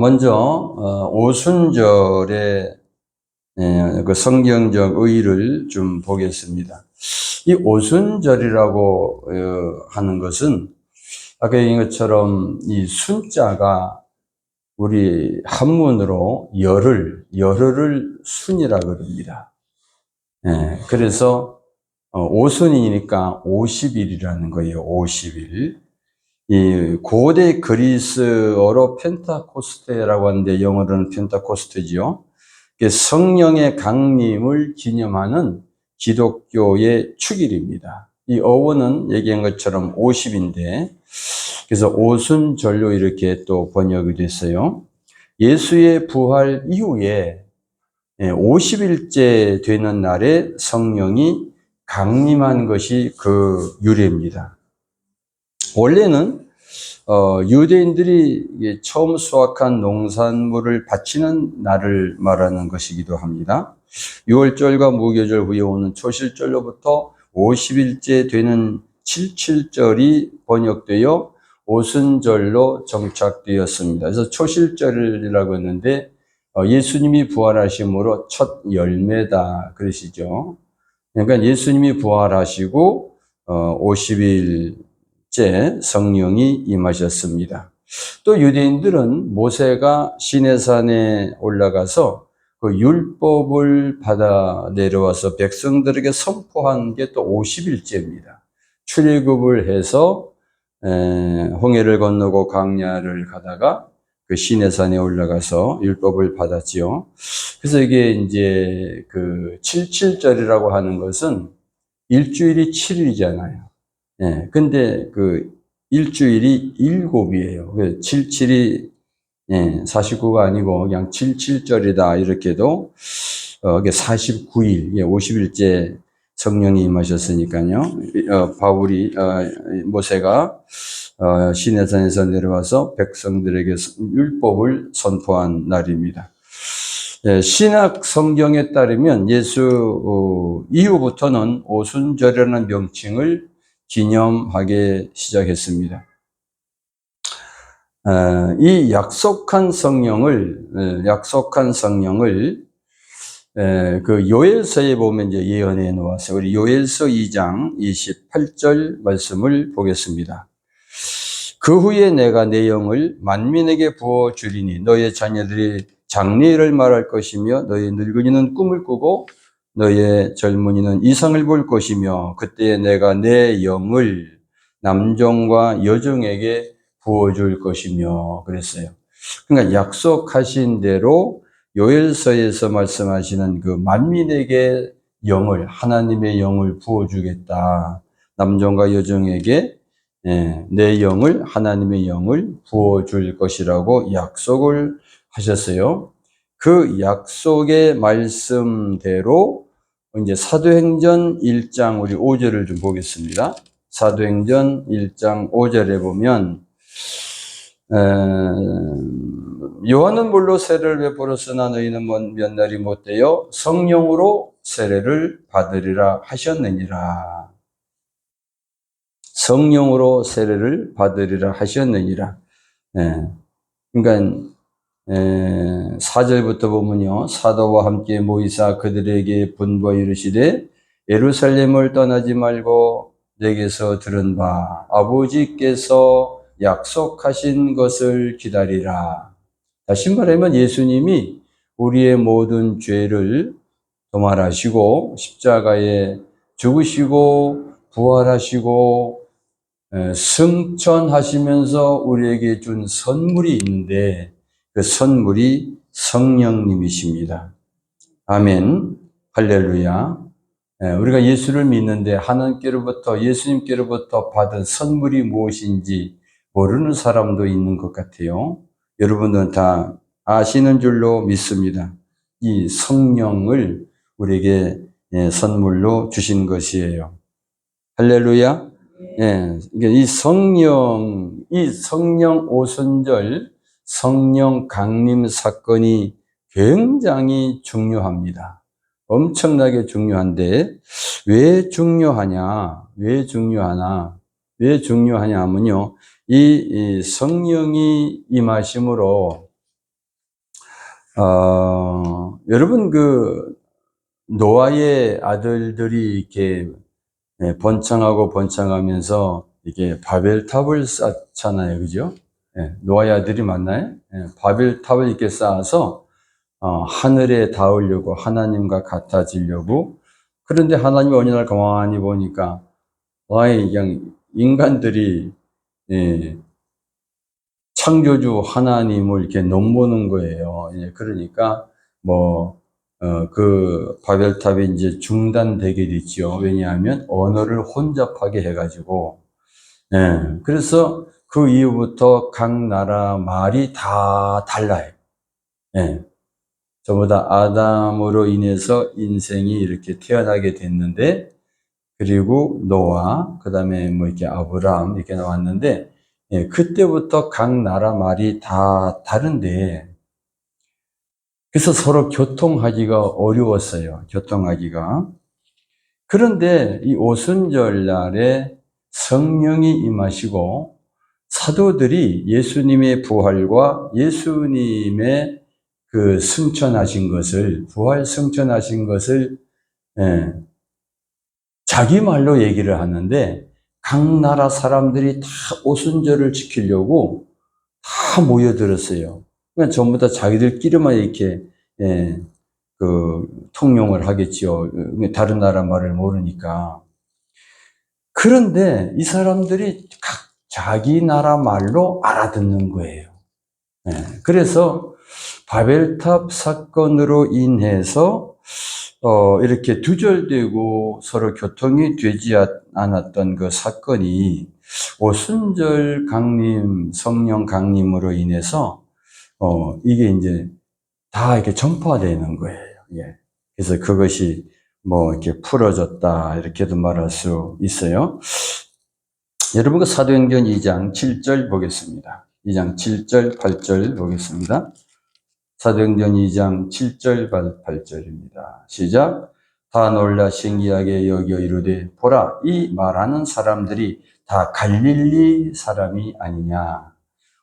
먼저 오순절의 그 성경적 의의를 좀 보겠습니다. 이 오순절이라고 하는 것은 아까 얘기한 것처럼 이 순자가 우리 한문으로 열흘을 순이라 그럽니다. 그래서 오순이니까 50일이라는 거예요. 50일. 이 고대 그리스어로 펜타코스테라고 하는데 영어로는 펜타코스테지요. 성령의 강림을 기념하는 기독교의 축일입니다. 이 어원은 얘기한 것처럼 50인데 그래서 오순절로 이렇게 또 번역이 됐어요. 예수의 부활 이후에 50일째 되는 날에 성령이 강림한 것이 그 유래입니다. 원래는 유대인들이 처음 수확한 농산물을 바치는 날을 말하는 것이기도 합니다. 6월절과 무교절 후에 오는 초실절로부터 50일째 되는 칠칠절이 번역되어 오순절로 정착되었습니다. 그래서 초실절이라고 했는데 예수님이 부활하심으로 첫 열매다 그러시죠. 그러니까 예수님이 부활하시고 50일째 성령이 임하셨습니다. 또 유대인들은 모세가 시내산에 올라가서 그 율법을 받아 내려와서 백성들에게 선포한 게 또 50일째입니다. 출애굽을 해서 홍해를 건너고 광야를 가다가 그 시내산에 올라가서 율법을 받았지요. 그래서 이게 이제 그 칠칠절이라고 하는 것은 일주일이 7일이잖아요. 근데 그 일주일이 7이에요. 77이 49가 아니고 그냥 77절이다 이렇게도 이게 49일, 50일째 성령이 임하셨으니까요. 모세가 시내산에서 내려와서 백성들에게 율법을 선포한 날입니다. 신약 성경에 따르면 예수 이후부터는 오순절이라는 명칭을 기념하기 시작했습니다. 이 약속한 성령을 그 요엘서에 보면 이제 예언해 놓았어요. 우리 요엘서 2장 28절 말씀을 보겠습니다. 그 후에 내가 내 영을 만민에게 부어 주리니 너의 자녀들이 장래일을 말할 것이며 너의 늙은이는 꿈을 꾸고 너의 젊은이는 이상을 볼 것이며 그때 내가 내 영을 남종과 여종에게 부어줄 것이며 그랬어요. 그러니까 약속하신 대로 요엘서에서 말씀하시는 그 만민에게 영을, 하나님의 영을 부어주겠다. 남종과 여종에게 내 영을, 하나님의 영을 부어줄 것이라고 약속을 하셨어요. 그 약속의 말씀대로 이제 사도행전 1장 우리 5절을 좀 보겠습니다. 사도행전 1장 5절에 보면 요한은 물로 세례를 베풀었으나 너희는 몇 날이 못되어 성령으로 세례를 받으리라 하셨느니라. 성령으로 세례를 받으리라 하셨느니라. 그러니까 4절부터 보면요. 사도와 함께 모이사 그들에게 분부하 이르시되 예루살렘을 떠나지 말고 내게서 들은 바 아버지께서 약속하신 것을 기다리라. 다시 말하면 예수님이 우리의 모든 죄를 도말하시고 십자가에 죽으시고 부활하시고 승천하시면서 우리에게 준 선물이 있는데 그 선물이 성령님이십니다. 아멘. 할렐루야. 우리가 예수를 믿는데 하나님께로부터 예수님께로부터 받은 선물이 무엇인지 모르는 사람도 있는 것 같아요. 여러분들은 다 아시는 줄로 믿습니다. 이 성령을 우리에게 선물로 주신 것이에요. 할렐루야. 이 성령 오순절 성령 강림 사건이 굉장히 중요합니다. 엄청나게 중요한데 왜 중요하냐 하면요. 이 성령이 임하심으로 여러분, 노아의 아들들이 이렇게 번창하고 번창하면서 이게 바벨탑을 쌓잖아요. 그죠? 노아의 아들이 맞나요? 바벨탑을 이렇게 쌓아서 하늘에 닿으려고, 하나님과 같아지려고. 그런데 하나님이 어느 날 가만히 보니까 그냥 인간들이 창조주 하나님을 이렇게 넘보는 거예요. 그러니까 바벨탑이 이제 중단되게 됐죠. 왜냐하면 언어를 혼잡하게 해가지고. 그래서 그 이후부터 각 나라 말이 다 달라요. 전부 다 아담으로 인해서 인생이 이렇게 태어나게 됐는데, 그리고 노아, 그 다음에 이렇게 아브라함 이렇게 나왔는데, 그때부터 각 나라 말이 다 다른데, 그래서 서로 교통하기가 어려웠어요. 교통하기가. 그런데 이 오순절 날에 성령이 임하시고 사도들이 예수님의 부활과 예수님의 승천하신 것을, 부활 승천하신 것을 자기 말로 얘기를 하는데, 각 나라 사람들이 다 오순절을 지키려고 다 모여들었어요. 그러니까 전부 다 자기들끼리만 이렇게 통용을 하겠지요. 다른 나라 말을 모르니까. 그런데 이 사람들이 각 자기 나라 말로 알아듣는 거예요. 그래서 바벨탑 사건으로 인해서 이렇게 두절되고 서로 교통이 되지 않았던 그 사건이 오순절 강림, 성령 강림으로 인해서 이게 이제 다 이렇게 전파되는 거예요. 그래서 그것이 이렇게 풀어졌다, 이렇게도 말할 수 있어요. 여러분, 사도행전 2장 7절 보겠습니다. 2장 7절, 8절 보겠습니다. 사도행전 2장 7절, 8절입니다. 시작. 다 놀라 신기하게 여겨 이르되, 보라, 이 말하는 사람들이 다 갈릴리 사람이 아니냐.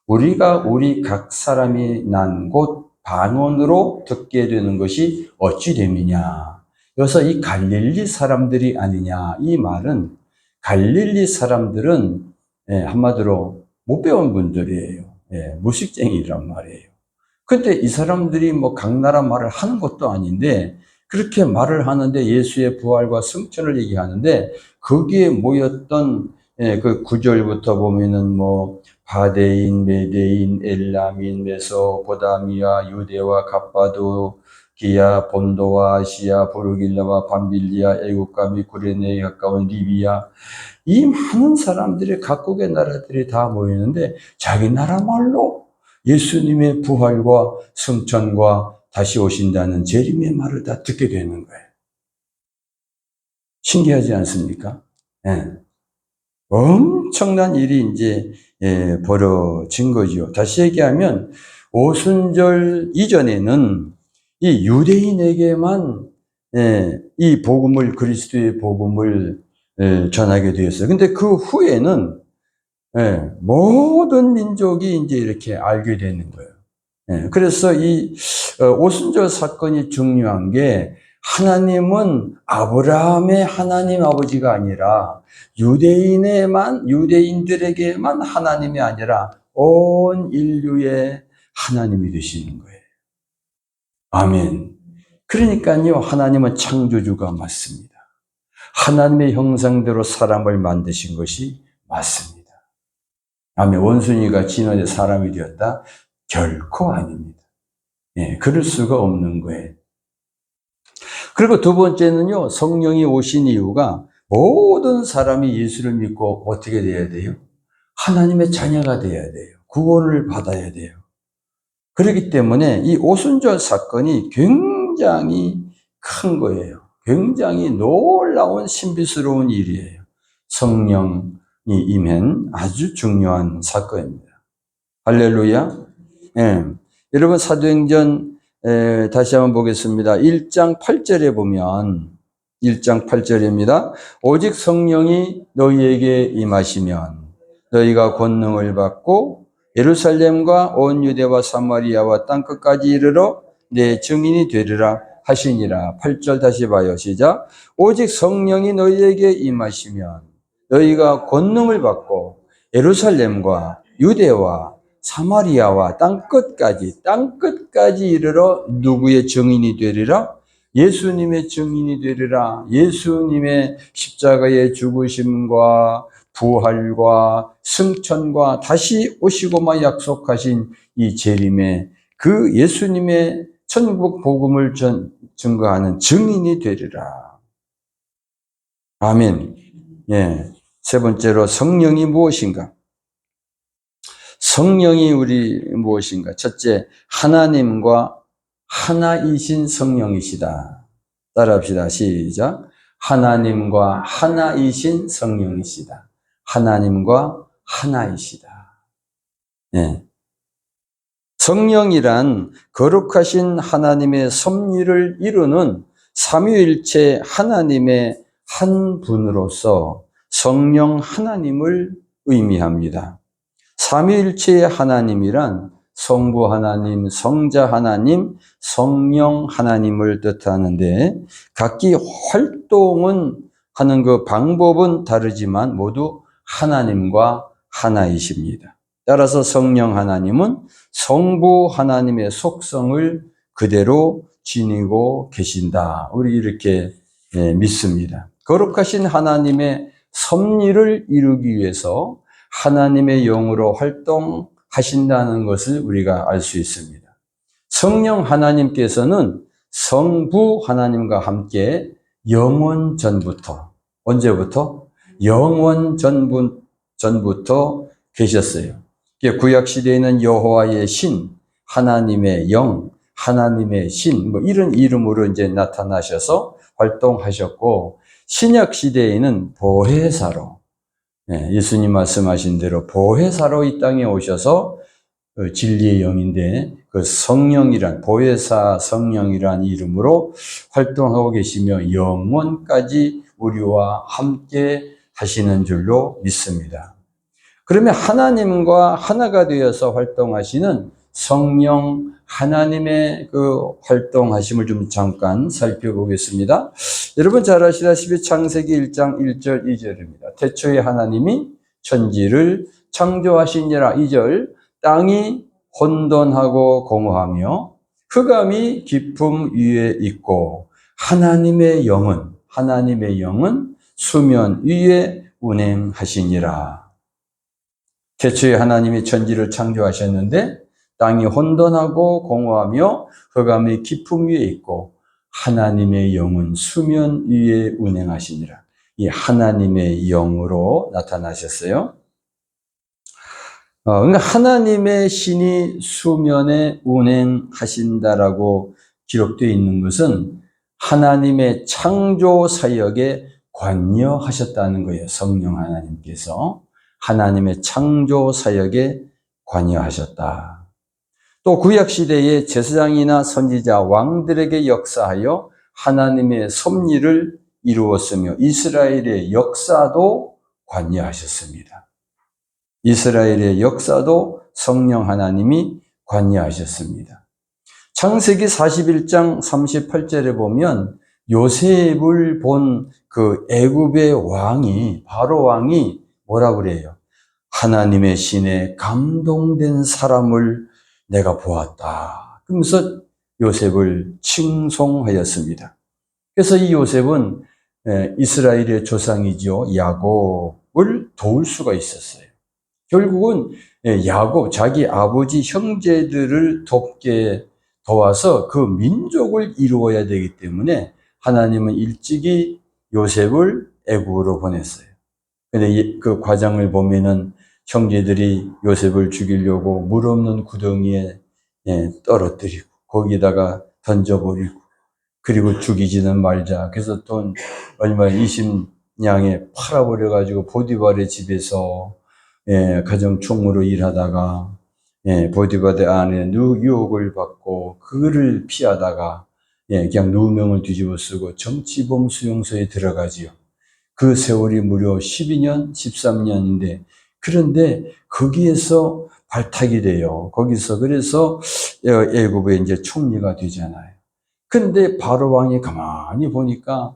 우리가 우리 각 사람이 난 곳 반원으로 듣게 되는 것이 어찌 됨이냐. 여기서 이 갈릴리 사람들이 아니냐, 이 말은 갈릴리 사람들은 한마디로 못 배운 분들이에요. 무식쟁이란 말이에요. 근데 이 사람들이 각 나라 말을 하는 것도 아닌데 그렇게 말을 하는데, 예수의 부활과 승천을 얘기하는데, 거기에 모였던 그 9절부터 보면은 바데인, 메데인, 엘라민, 메소포다미아, 유대와 갑바도기아, 본도와 아시아, 부르길라와 밤빌리아, 애국과 및 구레네에 가까운 리비아, 이 많은 사람들이 각국의 나라들이 다 모이는데 자기 나라 말로 예수님의 부활과 승천과 다시 오신다는 재림의 말을 다 듣게 되는 거예요. 신기하지 않습니까? 엄청난 일이 이제 벌어진 거죠. 다시 얘기하면 오순절 이전에는 이 유대인에게만 이 복음을, 그리스도의 복음을 전하게 되었어요. 근데 그 후에는 모든 민족이 이제 이렇게 알게 되는 거예요. 그래서 이 오순절 사건이 중요한 게, 하나님은 아브라함의 하나님 아버지가 아니라 유대인들에게만 하나님이 아니라 온 인류의 하나님이 되시는 거예요. 아멘. 그러니까요, 하나님은 창조주가 맞습니다. 하나님의 형상대로 사람을 만드신 것이 맞습니다. 아멘. 원숭이가 진화돼 사람이 되었다? 결코 아닙니다. 그럴 수가 없는 거예요. 그리고 두 번째는요, 성령이 오신 이유가 모든 사람이 예수를 믿고 어떻게 돼야 돼요? 하나님의 자녀가 돼야 돼요. 구원을 받아야 돼요. 그렇기 때문에 이 오순절 사건이 굉장히 큰 거예요. 굉장히 놀라운 신비스러운 일이에요. 성령이 임한 아주 중요한 사건입니다. 할렐루야. 여러분, 사도행전 다시 한번 보겠습니다. 1장 8절에 보면, 1장 8절입니다. 오직 성령이 너희에게 임하시면 너희가 권능을 받고 예루살렘과 온 유대와 사마리아와 땅끝까지 이르러 내 증인이 되리라 하시니라. 8절 다시 봐요. 시작. 오직 성령이 너희에게 임하시면 너희가 권능을 받고 예루살렘과 유대와 사마리아와 땅끝까지 이르러 누구의 증인이 되리라? 예수님의 증인이 되리라. 예수님의 십자가의 죽으심과 부활과 승천과 다시 오시고만 약속하신 이 재림의 그 예수님의 천국 복음을 증거하는 증인이 되리라. 아멘. 예. 세 번째로 성령이 무엇인가? 성령이 우리 무엇인가? 첫째, 하나님과 하나이신 성령이시다. 따라합시다. 시작. 하나님과 하나이신 성령이시다. 하나님과 하나이시다. 예. 성령이란 거룩하신 하나님의 섭리를 이루는 삼위일체 하나님의 한 분으로서 성령 하나님을 의미합니다. 삼위일체의 하나님이란 성부 하나님, 성자 하나님, 성령 하나님을 뜻하는데 각기 활동은 하는 그 방법은 다르지만 모두 하나님과 하나이십니다. 따라서 성령 하나님은 성부 하나님의 속성을 그대로 지니고 계신다. 우리 이렇게 믿습니다. 거룩하신 하나님의 섭리를 이루기 위해서 하나님의 영으로 활동하신다는 것을 우리가 알 수 있습니다. 성령 하나님께서는 성부 하나님과 함께 영원 전부터, 언제부터? 영원 전부터 계셨어요. 구약 시대에는 여호와의 신, 하나님의 영, 하나님의 신, 이런 이름으로 이제 나타나셔서 활동하셨고, 신약 시대에는 보혜사로, 예수님 말씀하신 대로 보혜사로 이 땅에 오셔서 진리의 영인데 그 성령이란 보혜사 성령이란 이름으로 활동하고 계시며 영원까지 우리와 함께 하시는 줄로 믿습니다. 그러면 하나님과 하나가 되어서 활동하시는 성령 하나님의 그 활동하심을 좀 잠깐 살펴보겠습니다. 여러분 잘 아시다시피 창세기 1장 1절 2절입니다. 태초에 하나님이 천지를 창조하시니라. 2절 땅이 혼돈하고 공허하며 흑암이 깊음 위에 있고 하나님의 영은 수면 위에 운행하시니라. 태초에 하나님이 천지를 창조하셨는데 땅이 혼돈하고 공허하며 흑암이 깊음 위에 있고 하나님의 영은 수면 위에 운행하시니라. 이 하나님의 영으로 나타나셨어요. 그러니까 하나님의 신이 수면에 운행하신다라고 기록되어 있는 것은 하나님의 창조 사역에 관여하셨다는 거예요. 성령 하나님께서 하나님의 창조 사역에 관여하셨다. 또 구약시대의 제사장이나 선지자, 왕들에게 역사하여 하나님의 섭리를 이루었으며 이스라엘의 역사도 관여하셨습니다. 이스라엘의 역사도 성령 하나님이 관여하셨습니다. 창세기 41장 38절에 보면 요셉을 본 그 애굽의 왕이, 바로 왕이 뭐라고 그래요? 하나님의 신에 감동된 사람을 내가 보았다. 그러면서 요셉을 칭송하였습니다. 그래서 이 요셉은 이스라엘의 조상이죠. 야곱을 도울 수가 있었어요. 결국은 야곱, 자기 아버지 형제들을 도와서 그 민족을 이루어야 되기 때문에 하나님은 일찍이 요셉을 애굽으로 보냈어요. 근데 그 과정을 보면은 형제들이 요셉을 죽이려고 물 없는 구덩이에 떨어뜨리고 거기다가 던져버리고 그리고 죽이지는 말자. 그래서 돈 얼마 20냥에 팔아버려가지고 보디발의 집에서 가정총무로 일하다가 보디발의 아내 유혹을 받고 그를 피하다가 그냥 누명을 뒤집어 쓰고 정치범 수용소에 들어가지요. 그 세월이 무려 12년, 13년인데 그런데 거기에서 발탁이 돼요. 거기서 그래서 애굽의 이제 총리가 되잖아요. 근데 바로 왕이 가만히 보니까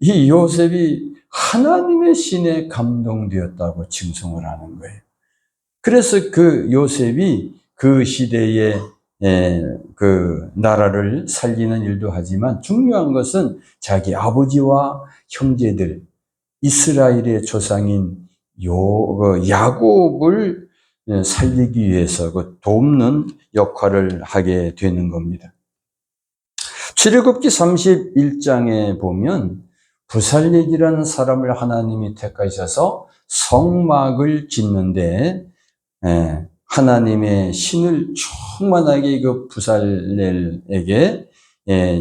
이 요셉이 하나님의 신에 감동되었다고 칭송을 하는 거예요. 그래서 그 요셉이 그 시대에 그 나라를 살리는 일도 하지만 중요한 것은 자기 아버지와 형제들, 이스라엘의 조상인 야곱을 살리기 위해서 그 돕는 역할을 하게 되는 겁니다. 출애굽기 31장에 보면 부살렉이라는 사람을 하나님이 택하셔서 성막을 짓는데 하나님의 신을 충만하게 그 부살렐에게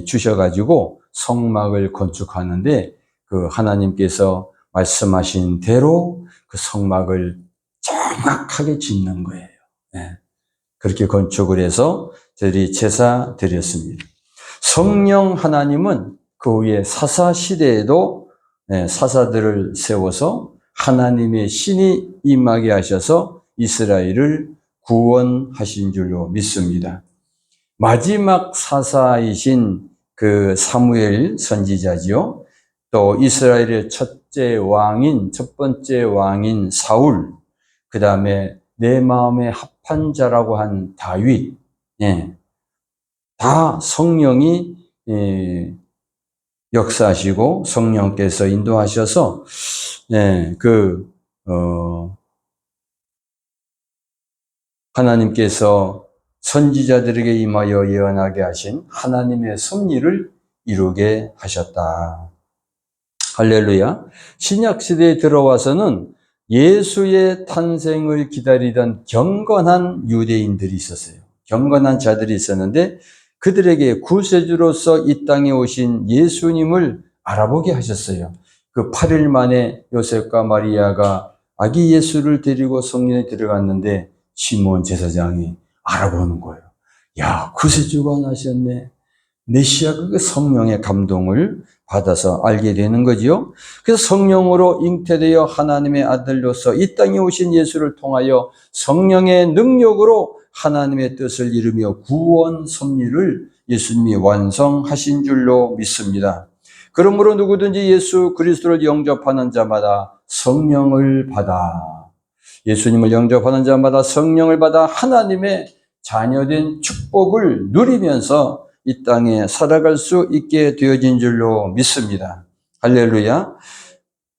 주셔가지고 성막을 건축하는데 그 하나님께서 말씀하신 대로 그 성막을 정확하게 짓는 거예요. 그렇게 건축을 해서 저희들이 제사 드렸습니다. 성령 하나님은 그 후에 사사 시대에도 사사들을 세워서 하나님의 신이 임하게 하셔서 이스라엘을 구원하신 줄로 믿습니다. 마지막 사사이신 그 사무엘 선지자지요. 또 이스라엘의 첫 번째 왕인 사울, 그 다음에 내 마음에 합한 자라고 한 다윗, 다 성령이 역사하시고 성령께서 인도하셔서 하나님께서 선지자들에게 임하여 예언하게 하신 하나님의 섭리를 이루게 하셨다. 할렐루야. 신약시대에 들어와서는 예수의 탄생을 기다리던 경건한 유대인들이 있었어요. 경건한 자들이 있었는데 그들에게 구세주로서 이 땅에 오신 예수님을 알아보게 하셨어요. 그 8일 만에 요셉과 마리아가 아기 예수를 데리고 성전에 들어갔는데 시몬 제사장이 알아보는 거예요. 야, 구세주가 나셨네. 메시아가 그 성령의 감동을 받아서 알게 되는 거지요. 그래서 성령으로 잉태되어 하나님의 아들로서 이 땅에 오신 예수를 통하여 성령의 능력으로 하나님의 뜻을 이루며 구원 섭리를 예수님이 완성하신 줄로 믿습니다. 그러므로 누구든지 예수 그리스도를 영접하는 자마다 성령을 받아, 예수님을 영접하는 자마다 성령을 받아 하나님의 자녀된 축복을 누리면서 이 땅에 살아갈 수 있게 되어진 줄로 믿습니다. 할렐루야.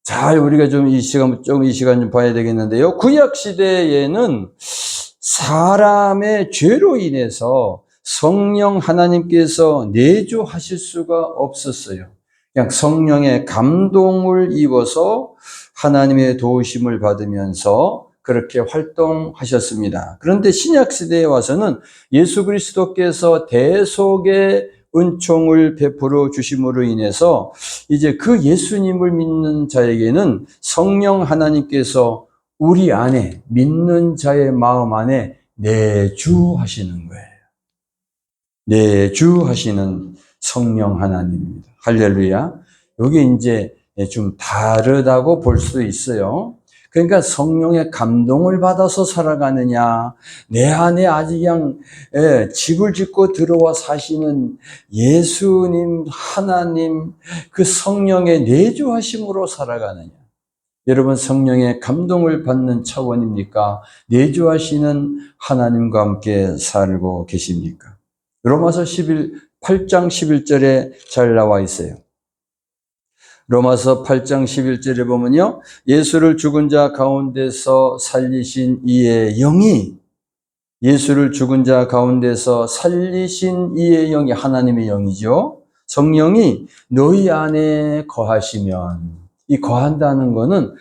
잘 우리가 이 시간 좀 봐야 되겠는데요. 구약 시대에는 사람의 죄로 인해서 성령 하나님께서 내주하실 수가 없었어요. 그냥 성령의 감동을 입어서 하나님의 도우심을 받으면서 그렇게 활동하셨습니다. 그런데 신약시대에 와서는 예수 그리스도께서 대속의 은총을 베풀어 주심으로 인해서 이제 그 예수님을 믿는 자에게는 성령 하나님께서 우리 안에, 믿는 자의 마음 안에 내주하시는 거예요. 내주하시는 성령 하나님입니다. 할렐루야. 이게 이제 좀 다르다고 볼 수도 있어요. 그러니까 성령의 감동을 받아서 살아가느냐, 내 안에 아직 그냥 집을 짓고 들어와 사시는 예수님, 하나님, 그 성령의 내주하심으로 살아가느냐. 여러분 성령의 감동을 받는 차원입니까? 내주하시는 하나님과 함께 살고 계십니까? 로마서 8장 11절에 잘 나와 있어요. 로마서 8장 11절에 보면요. 예수를 죽은 자 가운데서 살리신 이의 영이, 예수를 죽은 자 가운데서 살리신 이의 영이 하나님의 영이죠. 성령이 너희 안에 거하시면, 이 거한다는 거는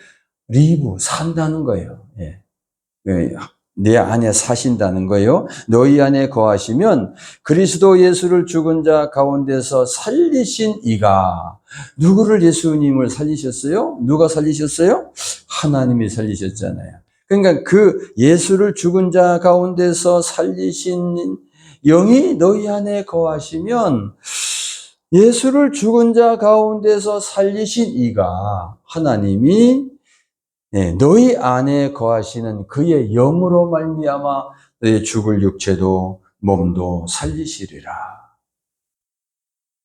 산다는 거예요. 내 안에 사신다는 거예요. 너희 안에 거하시면 그리스도 예수를 죽은 자 가운데서 살리신 이가, 누구를 예수님을 살리셨어요? 누가 살리셨어요? 하나님이 살리셨잖아요. 그러니까 그 예수를 죽은 자 가운데서 살리신 영이 너희 안에 거하시면 예수를 죽은 자 가운데서 살리신 이가, 하나님이 너희 안에 거하시는 그의 영으로 말미암아 너희 죽을 육체도 몸도 살리시리라.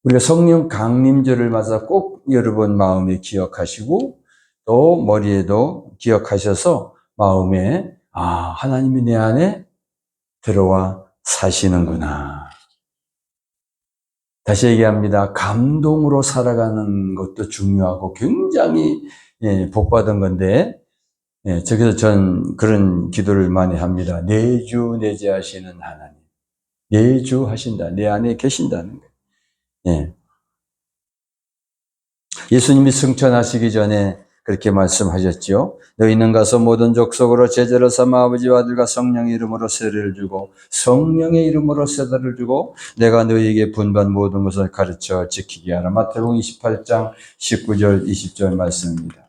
우리가 성령 강림절을 맞아 꼭 여러분 마음에 기억하시고 또 머리에도 기억하셔서 마음에 하나님이 내 안에 들어와 사시는구나. 다시 얘기합니다. 감동으로 살아가는 것도 중요하고 굉장히 복받은 건데 저기서 전 그런 기도를 많이 합니다. 내주 내재하시는 하나님. 내주하신다. 내 안에 계신다는 거예요. 예수님이 승천하시기 전에 그렇게 말씀하셨죠. 너희는 가서 모든 족속으로 제자를 삼아 아버지와 아들과 성령의 이름으로 세례를 주고 성령의 이름으로 세례를 주고 내가 너희에게 분반 모든 것을 가르쳐 지키게 하라. 마태복음 28장 19절 20절 말씀입니다.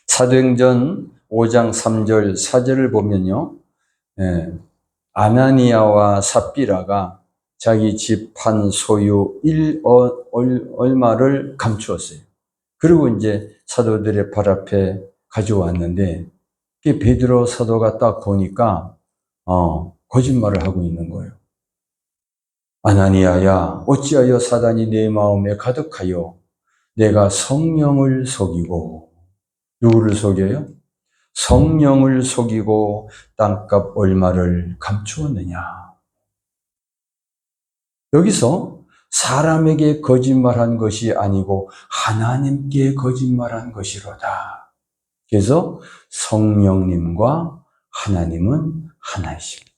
사도행전 5장 3절 4절을 보면요. 아나니아와 삽비라가 자기 집 한 소유 얼마를 감추었어요. 그리고 이제 사도들의 발 앞에 가져왔는데 베드로 사도가 딱 보니까 거짓말을 하고 있는 거예요. 아나니아야, 어찌하여 사단이 내 마음에 가득하여 내가 성령을 속이고, 누구를 속여요? 성령을 속이고 땅값 얼마를 감추었느냐. 여기서 사람에게 거짓말한 것이 아니고 하나님께 거짓말한 것이로다. 그래서 성령님과 하나님은 하나이십니다.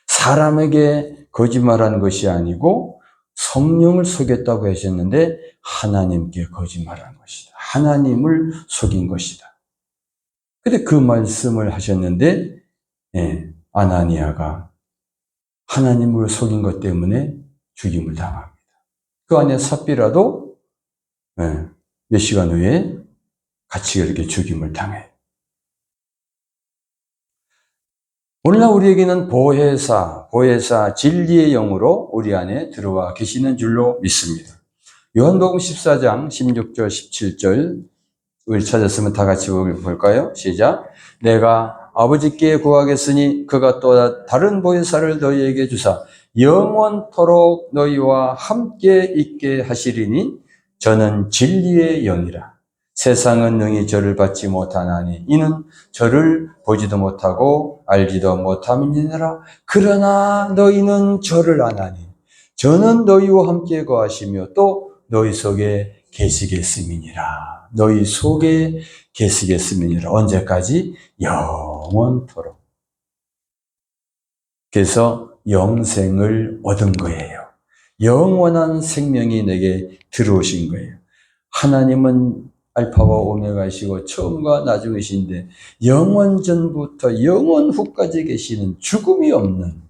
사람에게 거짓말한 것이 아니고 성령을 속였다고 하셨는데 하나님께 거짓말한 것이다. 하나님을 속인 것이다. 근데 그 말씀을 하셨는데 아나니아가 하나님을 속인 것 때문에 죽임을 당합니다. 그 안에 삽비라도 몇 시간 후에 같이 이렇게 죽임을 당해요. 오늘날 우리에게는 보혜사, 진리의 영으로 우리 안에 들어와 계시는 줄로 믿습니다. 요한복음 14장 16절, 17절 우리 찾았으면 다 같이 볼까요? 시작. 내가 아버지께 구하겠으니 그가 또 다른 보혜사를 너희에게 주사 영원토록 너희와 함께 있게 하시리니 저는 진리의 영이라. 세상은 능히 저를 받지 못하나니 이는 저를 보지도 못하고 알지도 못함이니라. 그러나 너희는 저를 아나니 저는 너희와 함께 거하시며 또 너희 속에 계시겠음이니라. 너희 속에 계시겠음이니라. 언제까지? 영원토록. 그래서 영생을 얻은 거예요. 영원한 생명이 내게 들어오신 거예요. 하나님은 알파와 오메가이시고 처음과 나중이신데 영원 전부터 영원 후까지 계시는 죽음이 없는,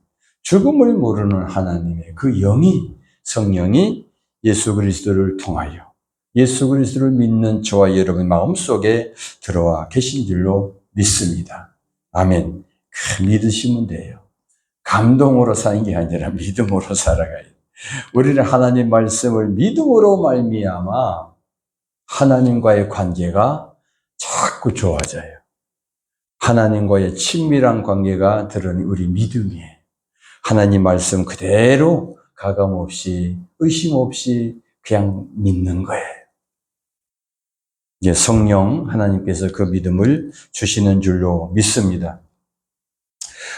죽음을 모르는 하나님의 그 영이, 성령이 예수 그리스도를 통하여 예수 그리스도를 믿는 저와 여러분 마음속에 들어와 계신 줄로 믿습니다. 아멘. 믿으시면 돼요. 감동으로 사는 게 아니라 믿음으로 살아가요. 우리는 하나님 말씀을 믿음으로 말미암아 하나님과의 관계가 자꾸 좋아져요. 하나님과의 친밀한 관계가 드러나는 우리 믿음이에요. 하나님 말씀 그대로 가감 없이 의심 없이 그냥 믿는 거예요. 이제 성령 하나님께서 그 믿음을 주시는 줄로 믿습니다.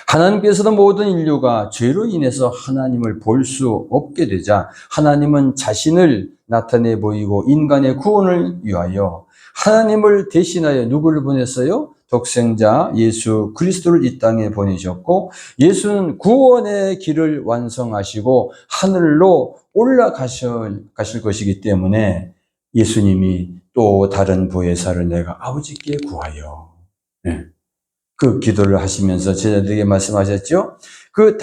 하나님께서도 모든 인류가 죄로 인해서 하나님을 볼 수 없게 되자 하나님은 자신을 나타내 보이고 인간의 구원을 위하여 하나님을 대신하여 누구를 보냈어요? 독생자 예수 그리스도를 이 땅에 보내셨고 예수는 구원의 길을 완성하시고 하늘로 올라가실 것이기 때문에 예수님이 또 다른 보혜사를 내가 아버지께 구하여 그 기도를 하시면서 제자들에게 말씀하셨죠. 그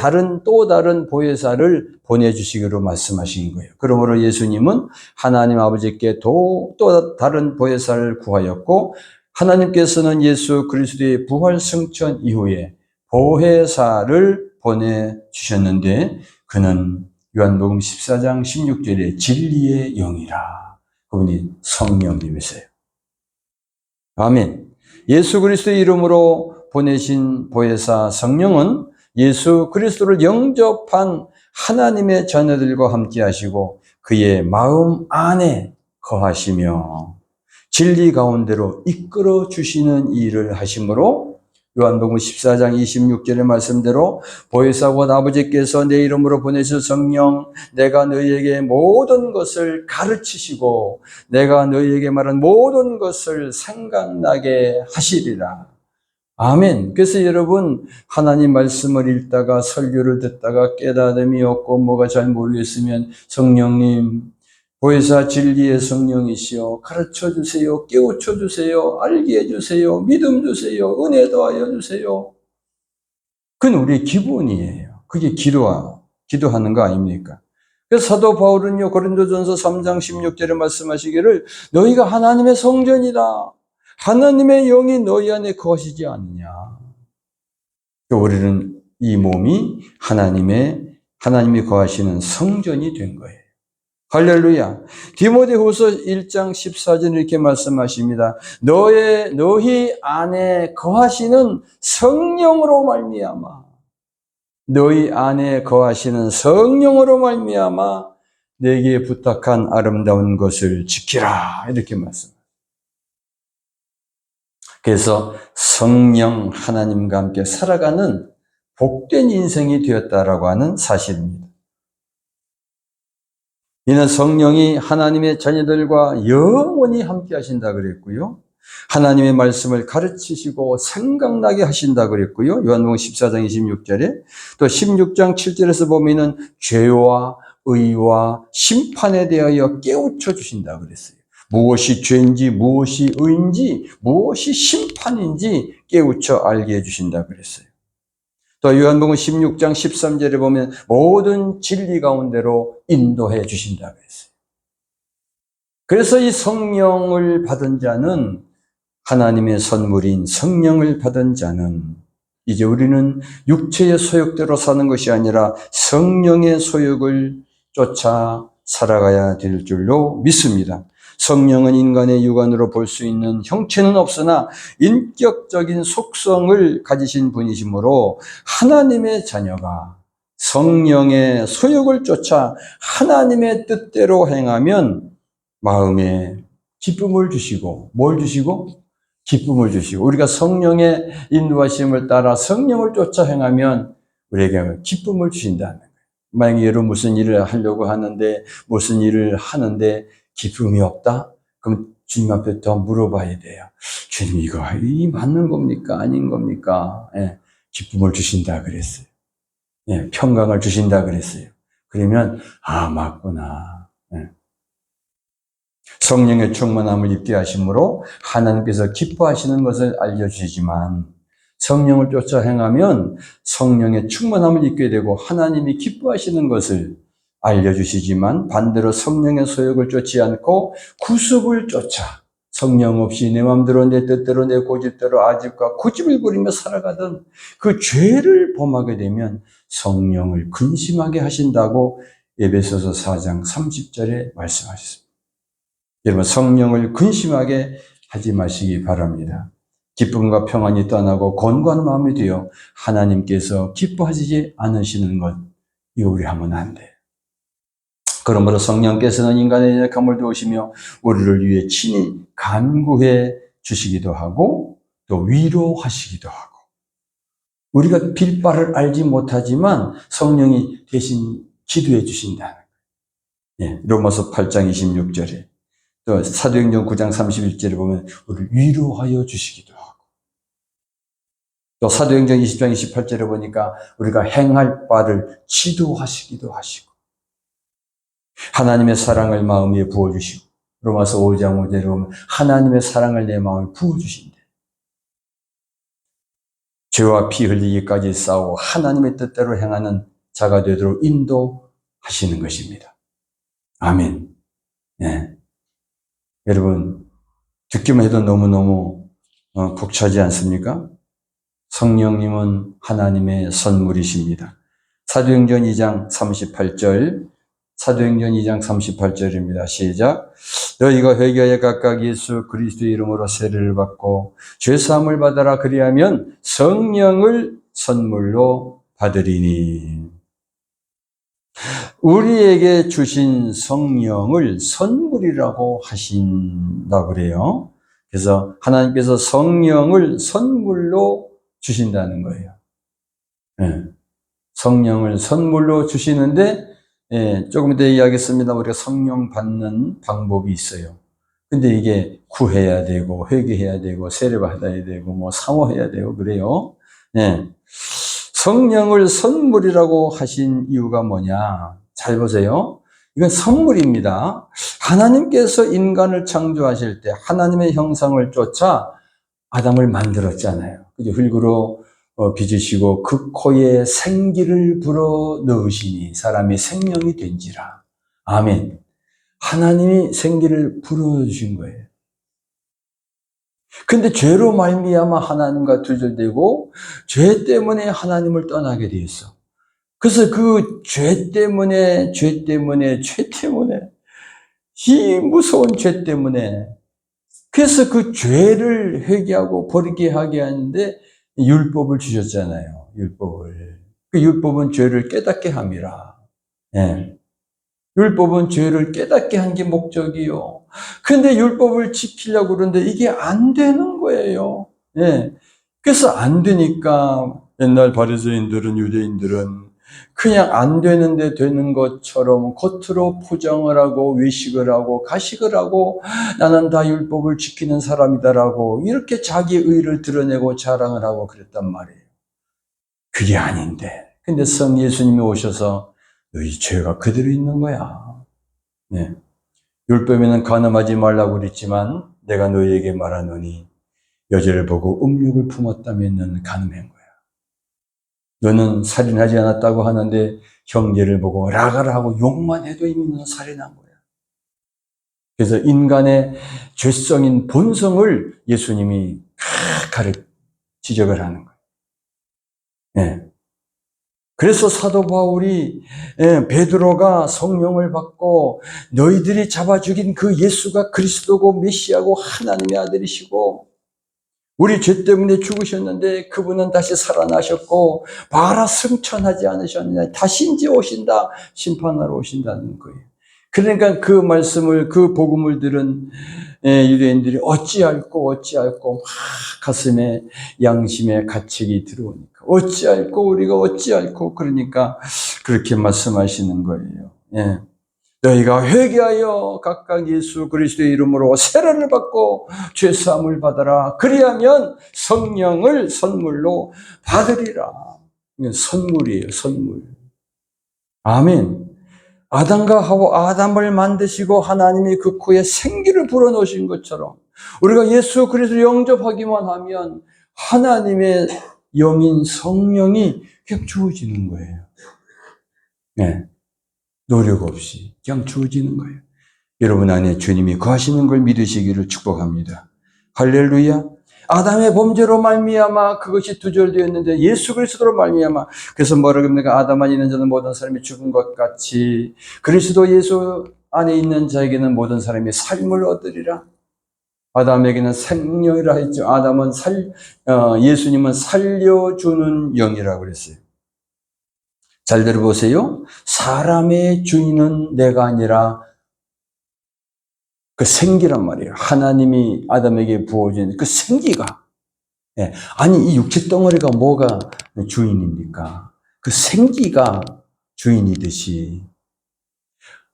또 다른 보혜사를 보내주시기로 말씀하신 거예요. 그러므로 예수님은 하나님 아버지께 또 다른 보혜사를 구하였고 하나님께서는 예수 그리스도의 부활 승천 이후에 보혜사를 보내주셨는데 그는 요한복음 14장 16절에 진리의 영이라. 그분이 성령님이세요. 아멘. 예수 그리스도의 이름으로 보내신 보혜사 성령은 예수 그리스도를 영접한 하나님의 자녀들과 함께 하시고 그의 마음 안에 거하시며 진리 가운데로 이끌어 주시는 일을 하심으로 요한복음 14장 26절의 말씀대로 보혜사 곧 아버지께서 내 이름으로 보내실 성령 내가 너희에게 모든 것을 가르치시고 내가 너희에게 말한 모든 것을 생각나게 하시리라. 아멘. 그래서 여러분 하나님 말씀을 읽다가 설교를 듣다가 깨달음이 없고 뭐가 잘 모르겠으면 성령님 보혜사 진리의 성령이시여 가르쳐 주세요. 깨우쳐 주세요. 알게 해 주세요. 믿음 주세요. 은혜 더하여 주세요. 그건 우리의 기본이에요. 그게 기도하는 거 아닙니까? 그래서 사도 바울은요 고린도전서 3장 16절에 말씀하시기를 너희가 하나님의 성전이다. 하나님의 영이 너희 안에 거하시지 않느냐. 우리는 이 몸이 하나님이 거하시는 성전이 된 거예요. 할렐루야. 디모데후서 1장 14절 이렇게 말씀하십니다. 너희 안에 거하시는 성령으로 말미암아 너희 안에 거하시는 성령으로 말미암아 내게 부탁한 아름다운 것을 지키라 이렇게 말씀합니다. 그래서 성령 하나님과 함께 살아가는 복된 인생이 되었다라고 하는 사실입니다. 이는 성령이 하나님의 자녀들과 영원히 함께 하신다 그랬고요. 하나님의 말씀을 가르치시고 생각나게 하신다 그랬고요. 요한복음 14장 26절에 또 16장 7절에서 보면은 죄와 의와 심판에 대하여 깨우쳐 주신다 그랬어요. 무엇이 죄인지 무엇이 의인지 무엇이 심판인지 깨우쳐 알게 해주신다 그랬어요. 또 요한복음 16장 13절에 보면 모든 진리 가운데로 인도해 주신다 그랬어요. 그래서 이 성령을 받은 자는 하나님의 선물인 성령을 받은 자는 이제 우리는 육체의 소욕대로 사는 것이 아니라 성령의 소욕을 쫓아 살아가야 될 줄로 믿습니다. 성령은 인간의 육안으로 볼 수 있는 형체는 없으나 인격적인 속성을 가지신 분이시므로 하나님의 자녀가 성령의 소욕을 쫓아 하나님의 뜻대로 행하면 마음에 기쁨을 주시고 뭘 주시고? 기쁨을 주시고 우리가 성령의 인도하심을 따라 성령을 쫓아 행하면 우리에게 기쁨을 주신다는 거예요. 만약에 여러분 무슨 일을 하려고 하는데 무슨 일을 하는데 기쁨이 없다? 그럼 주님 앞에 더 물어봐야 돼요. 주님 이 맞는 겁니까? 아닌 겁니까? 예, 기쁨을 주신다 그랬어요. 예, 평강을 주신다 그랬어요. 그러면 맞구나. 예. 성령의 충만함을 입게 하심으로 하나님께서 기뻐하시는 것을 알려주시지만 성령을 쫓아 행하면 성령의 충만함을 입게 되고 하나님이 기뻐하시는 것을 알려주시지만 반대로 성령의 소욕을 쫓지 않고 구습을 쫓아 성령 없이 내 마음대로 내 뜻대로 내 고집대로 아집과 고집을 부리며 살아가던 그 죄를 범하게 되면 성령을 근심하게 하신다고 에베소서 4장 30절에 말씀하셨습니다. 여러분 성령을 근심하게 하지 마시기 바랍니다. 기쁨과 평안이 떠나고 곤고한 마음이 되어 하나님께서 기뻐하시지 않으시는 것 이거 우리 하면 안 돼요. 그러므로 성령께서는 인간의 연약함을 도우시며 우리를 위해 친히 간구해 주시기도 하고 또 위로하시기도 하고 우리가 빌 바를 알지 못하지만 성령이 대신 기도해 주신다는 거예요. 예, 로마서 8장 26절에 또 사도행전 9장 31절에 보면 우리를 위로하여 주시기도 하고 또 사도행전 20장 28절에 보니까 우리가 행할 바를 지도하시기도 하시고 하나님의 사랑을 마음에 부어주시고 로마서 5장 5절에 보면 하나님의 사랑을 내 마음에 부어주신대. 죄와 피 흘리기까지 싸워 하나님의 뜻대로 행하는 자가 되도록 인도하시는 것입니다. 아멘. 네. 여러분 듣기만 해도 너무너무 벅차지 않습니까? 성령님은 하나님의 선물이십니다. 사도행전 2장 38절 사도행전 2장 38절입니다. 시작. 너희가 회개하여 각각 예수 그리스도의 이름으로 세례를 받고 죄사함을 받아라. 그리하면 성령을 선물로 받으리니. 우리에게 주신 성령을 선물이라고 하신다고 그래요. 그래서 하나님께서 성령을 선물로 주신다는 거예요. 네. 성령을 선물로 주시는데, 조금 이따 이야기했습니다. 우리가 성령 받는 방법이 있어요. 근데 이게 구해야 되고, 회개해야 되고, 세례받아야 되고, 뭐 사모해야 되고, 그래요. 네. 성령을 선물이라고 하신 이유가 뭐냐? 잘 보세요. 이건 선물입니다. 하나님께서 인간을 창조하실 때 하나님의 형상을 쫓아 아담을 만들었잖아요. 그죠? 흙으로 빚으시고 그 코에 생기를 불어 넣으시니 사람이 생명이 된지라. 아멘. 하나님이 생기를 불어주신 거예요. 근데 죄로 말미암아 하나님과 두절되고 죄 때문에 하나님을 떠나게 되었어. 그래서 그 죄 때문에 이 무서운 죄 때문에 그래서 그 죄를 회개하고 버리게 하게 하는데 율법을 주셨잖아요. 율법을. 그 율법은 죄를 깨닫게 함이라. 예. 율법은 죄를 깨닫게 한 게 목적이요. 근데 율법을 지키려고 그러는데 이게 안 되는 거예요. 예. 그래서 안 되니까 옛날 바리새인들은 유대인들은 그냥 안 되는데 되는 것처럼 겉으로 포장을 하고 외식을 하고 가식을 하고 나는 다 율법을 지키는 사람이다라고 이렇게 자기 의를 드러내고 자랑을 하고 그랬단 말이에요. 그게 아닌데. 근데 성 예수님이 오셔서 너희 죄가 그대로 있는 거야. 네. 율법에는 간음하지 말라고 그랬지만 내가 너희에게 말하노니 여자를 보고 음욕을 품었다면 너는 간음한 거야. 너는 살인하지 않았다고 하는데 형제를 보고 라가를 하고 욕만 해도 이미 너는 살인한 거야. 그래서 인간의 죄성인 본성을 예수님이 지적을 하는 거예요. 네. 그래서 사도 바울이 베드로가 성령을 받고 너희들이 잡아 죽인 그 예수가 그리스도고 메시아고 하나님의 아들이시고 우리 죄 때문에 죽으셨는데 그분은 다시 살아나셨고 봐라 승천하지 않으셨느냐 다시 이제 오신다 심판하러 오신다는 거예요. 그러니까 그 말씀을 그 복음을 들은 유대인들이 어찌할꼬 막 가슴에 양심에 가책이 들어오니까 우리가 어찌할꼬 그러니까 그렇게 말씀하시는 거예요. 예. 너희가 회개하여 각각 예수 그리스도의 이름으로 세례를 받고 죄사함을 받아라. 그리하면 성령을 선물로 받으리라. 이건 선물이에요, 선물. 아멘. 아담과 하와, 아담을 만드시고 하나님이 그 코에 생기를 불어넣으신 것처럼 우리가 예수 그리스도를 영접하기만 하면 하나님의 영인 성령이 그냥 주어지는 거예요. 네. 노력 없이 그냥 주어지는 거예요. 여러분 안에 주님이 거하시는 걸 믿으시기를 축복합니다. 할렐루야. 아담의 범죄로 말미암아 그것이 두절되었는데 예수 그리스도로 말미암아 그래서 뭐라고 합니까? 아담 안에 있는 자는 모든 사람이 죽은 것 같이 그리스도 예수 안에 있는 자에게는 모든 사람이 삶을 얻으리라. 아담에게는 생명이라 했죠. 예수님은 살려주는 영이라고 그랬어요. 잘 들어보세요. 사람의 주인은 내가 아니라 그 생기란 말이에요. 하나님이 아담에게 부어준 그 생기가. 예. 아니, 이 육체 덩어리가 뭐가 주인입니까? 그 생기가 주인이듯이.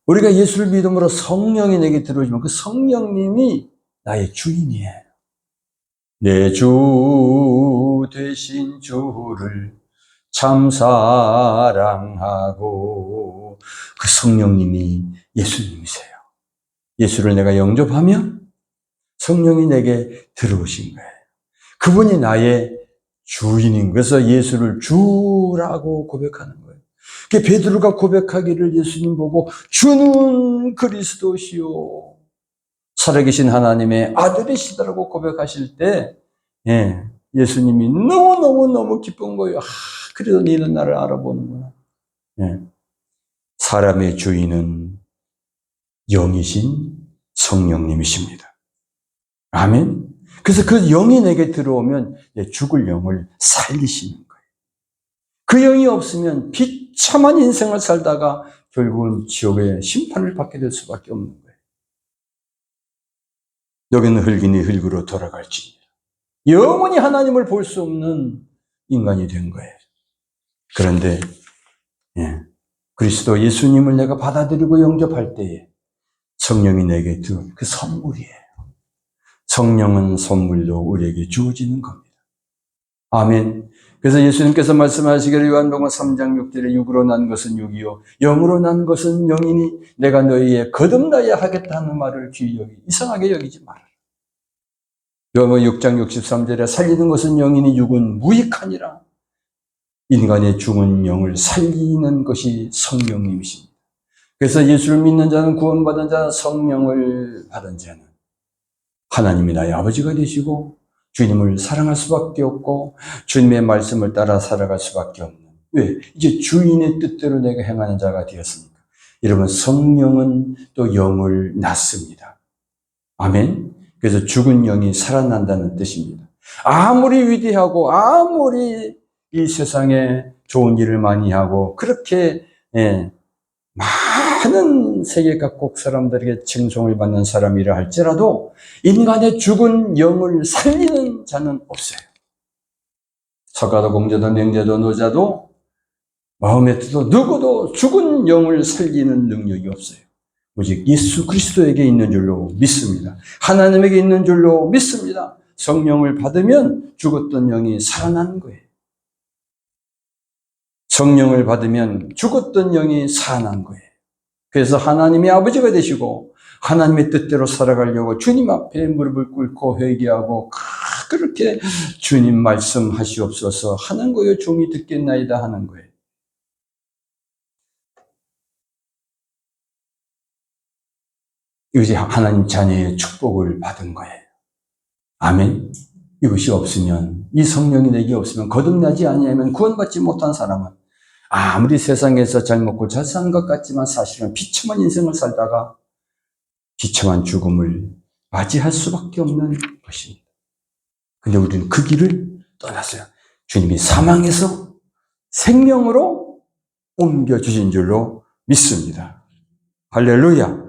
우리가 예수를 믿음으로 성령이 내게 들어오지만 그 성령님이 나의 주인이에요. 내 주 되신 주를 참 사랑하고 그 성령님이 예수님이세요. 예수를 내가 영접하면 성령이 내게 들어오신 거예요. 그분이 나의 주인인 거예요. 그래서 예수를 주라고 고백하는 거예요. 베드로가 고백하기를 예수님 보고 주는 그리스도시요 살아계신 하나님의 아들이시다라고 고백하실 때 예수님이 너무너무 기쁜 거예요. 그래도 너는 나를 알아보는구나. 사람의 주인은 영이신 성령님이십니다. 아멘. 그래서 그 영이 내게 들어오면 죽을 영을 살리시는 거예요. 그 영이 없으면 비참한 인생을 살다가 결국은 지옥의 심판을 받게 될 수밖에 없는 거예요. 여기는 흙이니 흙으로 돌아갈지니라. 영원히 하나님을 볼 수 없는 인간이 된 거예요. 그런데 그리스도 예수님을 내가 받아들이고 영접할 때에 성령이 내게 들어온 그 선물이에요. 성령은 선물로 우리에게 주어지는 겁니다. 아멘. 그래서 예수님께서 말씀하시기를 요한복음 3장 6절에 육으로 난 것은 육이요 영으로 난 것은 영이니 내가 너희에 거듭나야 하겠다 하는 말을 이상하게 여기지 마라. 요한복음 6장 63절에 살리는 것은 영이니 육은 무익하니라. 인간의 죽은 영을 살리는 것이 성령님이십니다. 그래서 예수를 믿는 자는 구원받은 자, 성령을 받은 자는 하나님이 나의 아버지가 되시고 주님을 사랑할 수밖에 없고 주님의 말씀을 따라 살아갈 수밖에 없는. 왜? 이제 주인의 뜻대로 내가 행하는 자가 되었으니까. 여러분, 성령은 또 영을 낳습니다. 아멘. 그래서 죽은 영이 살아난다는 뜻입니다. 아무리 위대하고 아무리 이 세상에 좋은 일을 많이 하고 그렇게 많은 세계 각국 사람들에게 칭송을 받는 사람이라 할지라도 인간의 죽은 영을 살리는 자는 없어요. 석가도 공자도 맹자도 노자도 마호메트도 누구도 죽은 영을 살리는 능력이 없어요. 오직 예수 그리스도에게 있는 줄로 믿습니다. 하나님에게 있는 줄로 믿습니다. 성령을 받으면 죽었던 영이 살아나는 거예요. 성령을 받으면 죽었던 영이 살아난 거예요. 그래서 하나님의 아버지가 되시고 하나님의 뜻대로 살아가려고 주님 앞에 무릎을 꿇고 회개하고 그렇게 주님 말씀하시옵소서 하는 거예요. 종이 듣겠나이다 하는 거예요. 이것이 하나님 자녀의 축복을 받은 거예요. 아멘. 이것이 없으면, 이 성령이 내게 없으면, 거듭나지 아니하면 구원받지 못한 사람은 아무리 세상에서 잘 먹고 잘 사는 것 같지만 사실은 비참한 인생을 살다가 비참한 죽음을 맞이할 수밖에 없는 것입니다. 근데 우리는 그 길을 떠났어요. 주님이 사망에서 생명으로 옮겨주신 줄로 믿습니다. 할렐루야.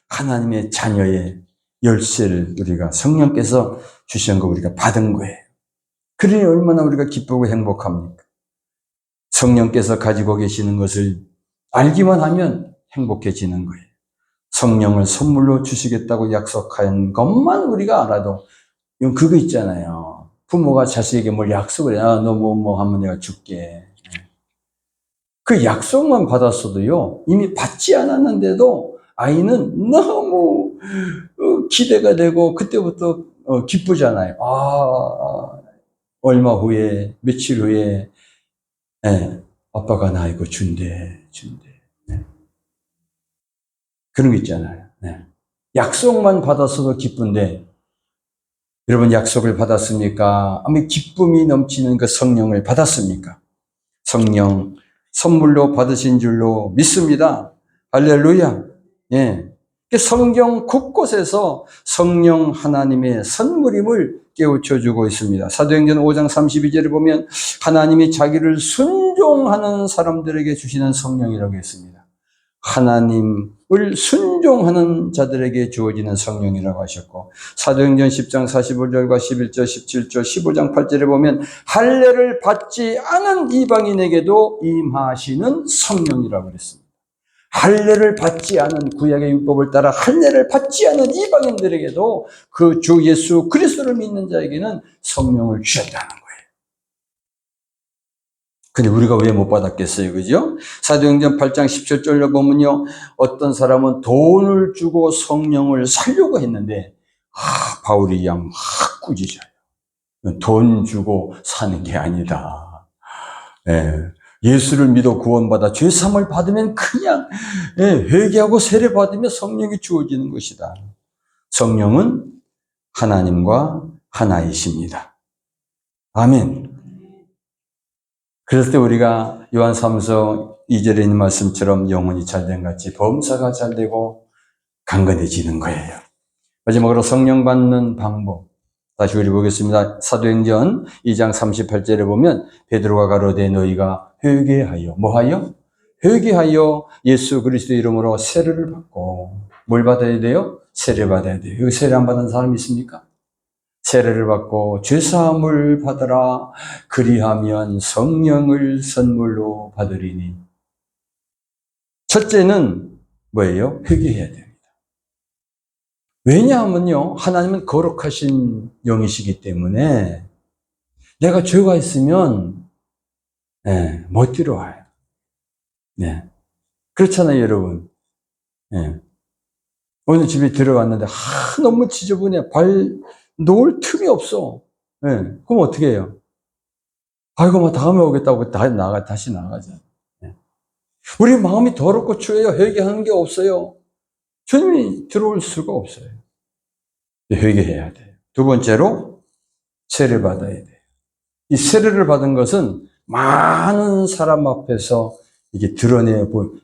하나님의 자녀의 열쇠를 우리가 성령께서 주신 거 우리가 받은 거예요. 그러니 얼마나 우리가 기쁘고 행복합니까? 성령께서 가지고 계시는 것을 알기만 하면 행복해지는 거예요. 성령을 선물로 주시겠다고 약속한 것만 우리가 알아도, 그거 있잖아요. 부모가 자식에게 뭘 약속을 해. 너 뭐 하면 내가 줄게. 그 약속만 받았어도요, 이미 받지 않았는데도 아이는 너무 기대가 되고 그때부터 기쁘잖아요. 얼마 후에, 며칠 후에 아빠가 나 이거 준대. 그런 거 있잖아요. 약속만 받았어도 기쁜데, 여러분 약속을 받았습니까? 아마 기쁨이 넘치는 그 성령을 받았습니까? 성령 선물로 받으신 줄로 믿습니다. 할렐루야. 성경 곳곳에서 성령 하나님의 선물임을 깨우쳐주고 있습니다. 사도행전 5장 32절에 보면 하나님이 자기를 순종하는 사람들에게 주시는 성령이라고 했습니다. 하나님을 순종하는 자들에게 주어지는 성령이라고 하셨고, 사도행전 10장 45절과 11절, 17절, 15장 8절에 보면 할례를 받지 않은 이방인에게도 임하시는 성령이라고 그랬습니다. 할례를 받지 않은, 구약의 율법을 따라 할례를 받지 않은 이방인들에게도 그 주 예수 그리스도를 믿는 자에게는 성령을 주셨다는 거예요. 근데 우리가 왜 못 받았겠어요? 그죠? 사도행전 8장 17절로 보면요, 어떤 사람은 돈을 주고 성령을 살려고 했는데 바울이 막 꾸짖어요. 돈 주고 사는 게 아니다. 예수를 믿어 구원받아 죄사함을 받으면 그냥 회개하고 세례 받으면 성령이 주어지는 것이다. 성령은 하나님과 하나이십니다. 아멘. 그럴 때 우리가 요한 3서 2절에 있는 말씀처럼 영혼이 잘된 같이 범사가 잘되고 강건해지는 거예요. 마지막으로 성령 받는 방법. 다시 우리 보겠습니다. 사도행전 2장 38절에 보면 베드로가 가로되 너희가 회개하여 뭐하여? 회개하여 예수 그리스도 이름으로 세례를 받고 뭘 받아야 돼요? 세례 받아야 돼요. 여기 세례 안 받은 사람 있습니까? 세례를 받고 죄사함을 받으라. 그리하면 성령을 선물로 받으리니. 첫째는 뭐예요? 회개해야 됩니다. 왜냐하면요, 하나님은 거룩하신 영이시기 때문에 내가 죄가 있으면 못 들어와요. 네. 그렇잖아요, 여러분. 네. 오늘 집에 들어갔는데 너무 지저분해. 발 놓을 틈이 없어. 네. 그럼 어떻게 해요? 아이고, 뭐 다음에 오겠다고 다시 나가죠. 네. 우리 마음이 더럽고 추해요. 회개하는 게 없어요. 주님이 들어올 수가 없어요. 회개해야 돼요. 두 번째로 세례 받아야 돼요. 이 세례를 받은 것은 많은 사람 앞에서 이게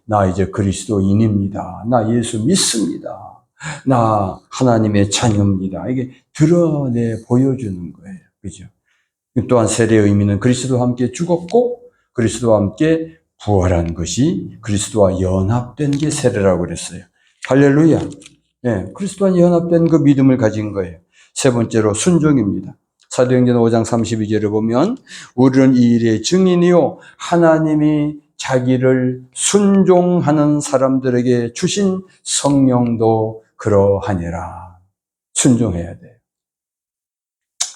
나 이제 그리스도인입니다. 나 예수 믿습니다. 나 하나님의 자녀입니다. 이게 드러내 보여주는 거예요. 그죠? 또한 세례의 의미는 그리스도와 함께 죽었고 그리스도와 함께 부활한 것이 그리스도와 연합된 게 세례라고 그랬어요. 할렐루야. 네, 그리스도와 연합된 그 믿음을 가진 거예요. 세 번째로 순종입니다. 사도행전 5장 32절을 보면 우리는 이 일의 증인이요 하나님이 자기를 순종하는 사람들에게 주신 성령도 그러하니라. 순종해야 돼요.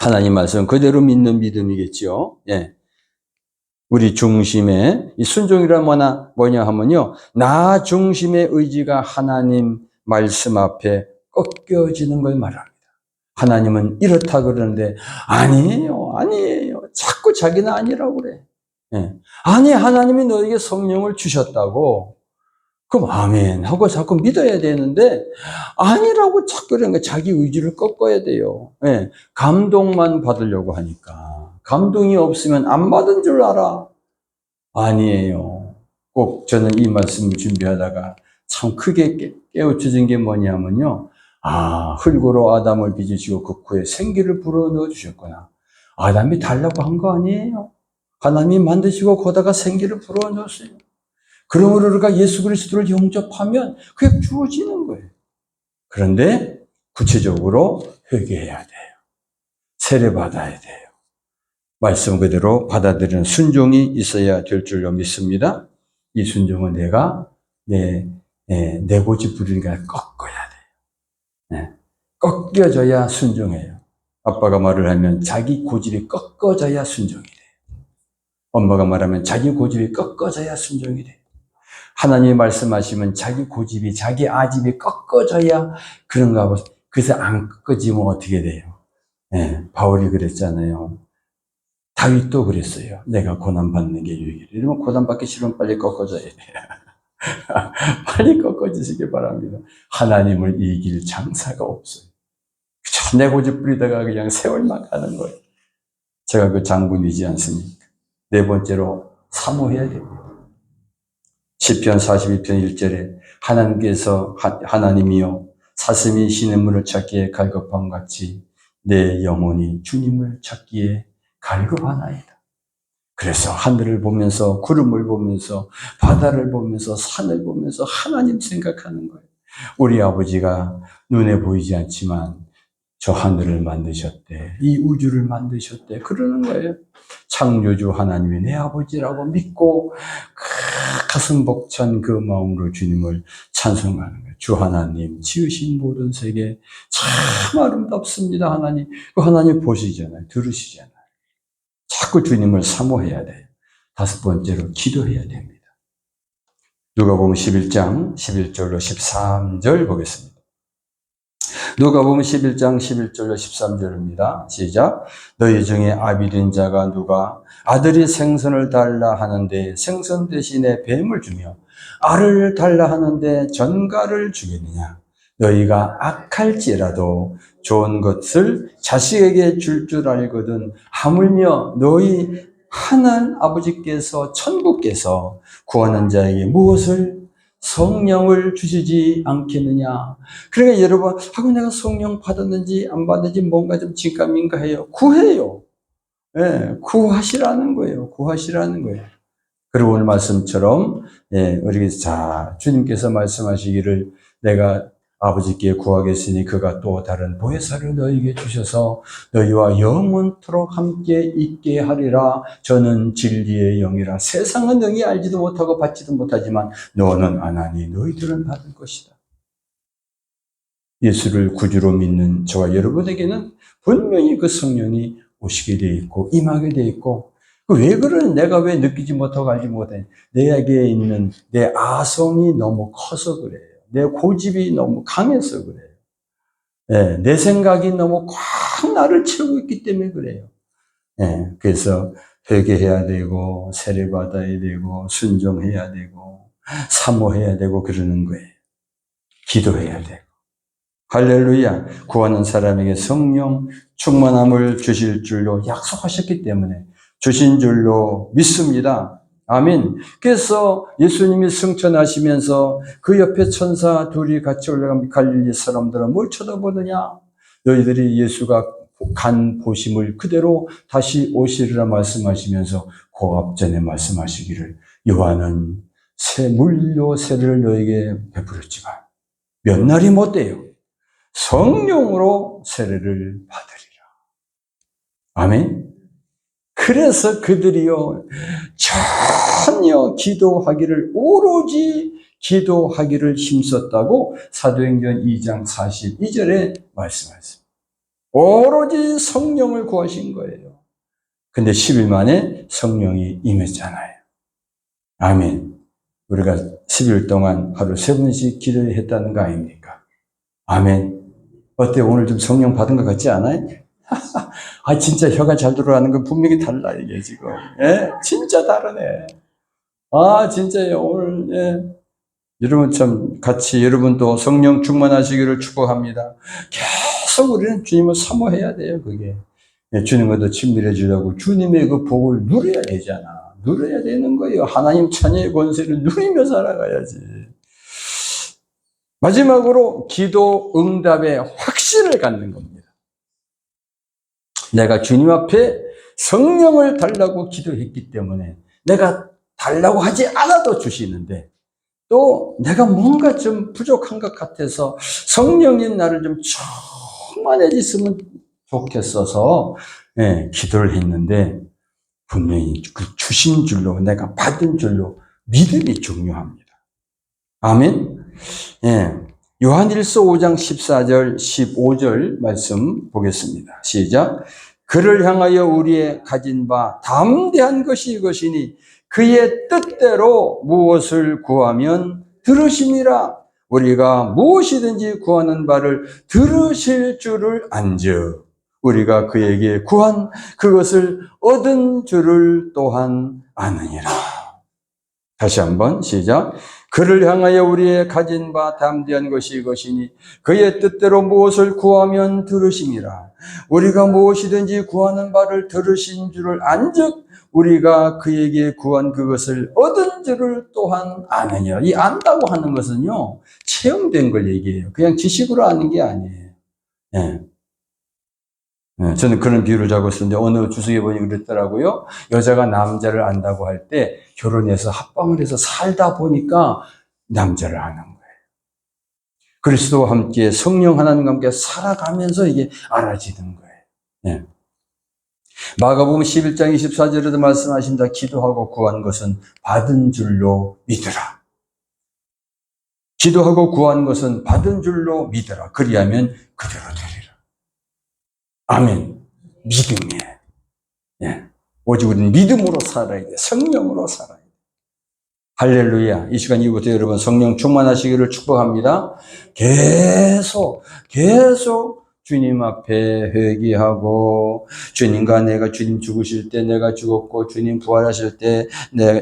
하나님 말씀 그대로 믿는 믿음이겠죠. 예. 우리 중심에 이 순종이란 뭐냐 하면요. 나 중심의 의지가 하나님 말씀 앞에 꺾여지는 걸 말합니다. 하나님은 이렇다 그러는데 아니에요. 자꾸 자기는 아니라고 그래. 예. 아니 하나님이 너에게 성령을 주셨다고. 그럼 아멘 하고 자꾸 믿어야 되는데 아니라고 자꾸 그런 거 자기 의지를 꺾어야 돼요. 예. 감동만 받으려고 하니까. 감동이 없으면 안 받은 줄 알아. 아니에요. 꼭 저는 이 말씀을 준비하다가 참 크게 깨우쳐진 게 뭐냐면요. 흙으로 아담을 빚으시고 그 코에 생기를 불어넣어 주셨구나. 아담이 달라고 한 거 아니에요. 하나님이 만드시고 거다가 생기를 불어넣었어요. 그러므로 우리가 예수 그리스도를 영접하면 그게 주어지는 거예요. 그런데 구체적으로 회개해야 돼요. 세례받아야 돼요. 말씀 그대로 받아들이는 순종이 있어야 될 줄로 믿습니다. 이 순종은 내가 내 고집 부리니까 꺾어야 돼요. 꺾여져야 순종해요. 아빠가 말을 하면 자기 고집이 꺾어져야 순종이 돼요. 엄마가 말하면 자기 고집이 꺾어져야 순종이 돼요. 하나님이 말씀하시면 자기 고집이, 자기 아집이 꺾어져야 그런가 하고, 그래서 안 꺾어지면 어떻게 돼요? 바울이 그랬잖아요. 다윗도 그랬어요. 내가 고난받는 게 유익이래. 이러면 고난받기 싫으면 빨리 꺾어져야 돼요. 빨리 꺾어지시기 바랍니다. 하나님을 이길 장사가 없어요. 그저 내 고집 부리다가 그냥 세월만 가는 거예요. 제가 그 장군이지 않습니까? 네 번째로 사모해야 됩니다. 시편 42편 1절에 하나님이여 사슴이 시냇물을 찾기에 갈급함 같이 내 영혼이 주님을 찾기에 갈급하나이다. 그래서 하늘을 보면서 구름을 보면서 바다를 보면서 산을 보면서 하나님 생각하는 거예요. 우리 아버지가 눈에 보이지 않지만 저 하늘을 만드셨대. 이 우주를 만드셨대. 그러는 거예요. 창조주 하나님이 내 아버지라고 믿고 가슴 벅찬 그 마음으로 주님을 찬송하는 거예요. 주 하나님 지으신 모든 세계 참 아름답습니다. 하나님. 그 하나님 보시잖아요. 들으시잖아요. 자꾸 주님을 사모해야 돼요. 다섯 번째로 기도해야 됩니다. 누가복음 11장 11절로 13절 보겠습니다. 누가복음 11장 11절로 13절입니다. 시작. 너희 중에 아비된 자가 누가 아들이 생선을 달라 하는데 생선 대신에 뱀을 주며 알을 달라 하는데 전갈을 주겠느냐. 너희가 악할지라도 좋은 것을 자식에게 줄 알거든 하물며 너희 하나님 아버지께서 천국께서 구하는 자에게 무엇을 성령을 주시지 않겠느냐. 그러니까 여러분, 하고 내가 성령 받았는지 안 받았는지 뭔가 좀 긴가민가해요. 구해요. 예, 구하시라는 거예요. 구하시라는 거예요. 그리고 오늘 말씀처럼, 예, 우리, 자, 주님께서 말씀하시기를 내가 아버지께 구하겠으니 그가 또 다른 보혜사를 너희에게 주셔서 너희와 영원토록 함께 있게 하리라. 저는 진리의 영이라. 세상은 능히 알지도 못하고 받지도 못하지만 너는 아나니 너희들은 받을 것이다. 예수를 구주로 믿는 저와 여러분에게는 분명히 그 성령이 오시게 돼 있고 임하게 돼 있고, 왜 그러는, 내가 왜 느끼지 못하고 알지 못해? 내게 있는 내 아성이 너무 커서 그래요. 내 고집이 너무 강해서 그래요. 예, 내 생각이 너무 꽉 나를 채우고 있기 때문에 그래요. 예, 그래서 회개해야 되고 세례받아야 되고 순종해야 되고 사모해야 되고 그러는 거예요. 기도해야 되고. 할렐루야. 구하는 사람에게 성령 충만함을 주실 줄로 약속하셨기 때문에 주신 줄로 믿습니다. 아멘. 그래서 예수님이 승천하시면서 그 옆에 천사 둘이 같이 올라간 갈릴리 사람들은 뭘 쳐다보느냐? 너희들이 예수가 간 보심을 그대로 다시 오시리라 말씀하시면서 그 앞전에 말씀하시기를 요한은 물료세를 너에게 베풀었지만 몇 날이 못 돼요. 성령으로 세례를 받으리라. 아멘. 그래서 그들이요, 전혀 기도하기를, 오로지 기도하기를 힘썼다고 사도행전 2장 42절에 말씀하셨습니다. 오로지 성령을 구하신 거예요. 근데 10일 만에 성령이 임했잖아요. 아멘. 우리가 10일 동안 하루 3번씩 기도했다는 거 아닙니까? 아멘. 어때요? 오늘 좀 성령 받은 것 같지 않아요? 아, 진짜 혀가 잘 들어가는 건 분명히 달라, 이게 지금. 예? 진짜 다르네. 아, 진짜요. 오늘, 예. 여러분 참, 같이 여러분도 성령 충만하시기를 축복합니다. 계속 우리는 주님을 사모해야 돼요, 그게. 예, 주님과도 친밀해 주려고 주님의 그 복을 누려야 되잖아. 누려야 되는 거예요. 하나님 찬양의 권세를 누리며 살아가야지. 마지막으로 기도 응답의 확신을 갖는 겁니다. 내가 주님 앞에 성령을 달라고 기도했기 때문에 내가 달라고 하지 않아도 주시는데, 또 내가 뭔가 좀 부족한 것 같아서 성령인 나를 좀 충만해졌으면 좋겠어서 기도를 했는데, 분명히 그 주신 줄로, 내가 받은 줄로 믿음이 중요합니다. 아멘. 예. 요한일서 5장 14절 15절 말씀 보겠습니다. 시작. 그를 향하여 우리의 가진 바 담대한 것이 이것이니 그의 뜻대로 무엇을 구하면 들으심이라. 우리가 무엇이든지 구하는 바를 들으실 줄을 안즉 우리가 그에게 구한 그것을 얻은 줄을 또한 아느니라. 다시 한번 시작. 그를 향하여 우리의 가진 바 담대한 것이 이것이니 그의 뜻대로 무엇을 구하면 들으심이라. 우리가 무엇이든지 구하는 바를 들으신 줄을 안즉 우리가 그에게 구한 그것을 얻은 줄을 또한 아느니라. 이 안다고 하는 것은요, 체험된 걸 얘기해요. 그냥 지식으로 아는 게 아니에요. 예. 저는 그런 비유를 자고 있었는데 어느 주석에 보니 그랬더라고요. 여자가 남자를 안다고 할 때 결혼해서 합방을 해서 살다 보니까 남자를 아는 거예요. 그리스도와 함께 성령 하나님과 함께 살아가면서 이게 알아지는 거예요. 네. 마가복음 11장 24절에도 말씀하신다. 기도하고 구한 것은 받은 줄로 믿으라. 기도하고 구한 것은 받은 줄로 믿으라. 그리하면 그대로 되리라. 아멘. 믿음이에요. 예. 오직 우리는 믿음으로 살아야 돼. 성령으로 살아야 돼. 할렐루야. 이 시간 이후부터 여러분 성령 충만하시기를 축복합니다. 계속 주님 앞에 회개하고, 주님과 내가, 주님 죽으실 때 내가 죽었고 주님 부활하실 때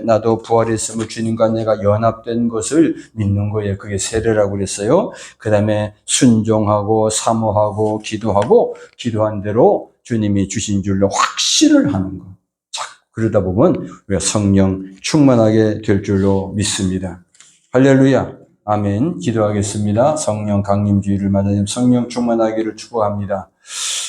나도 부활했음을 주님과 내가 연합된 것을 믿는 거예요. 그게 세례라고 그랬어요. 그 다음에 순종하고 사모하고 기도하고 기도한 대로 주님이 주신 줄로 확신을 하는 거. 자, 그러다 보면 우리가 성령 충만하게 될 줄로 믿습니다. 할렐루야. 아멘. 기도하겠습니다. 성령 강림주의를 맞아 성령 충만하기를 축복합니다.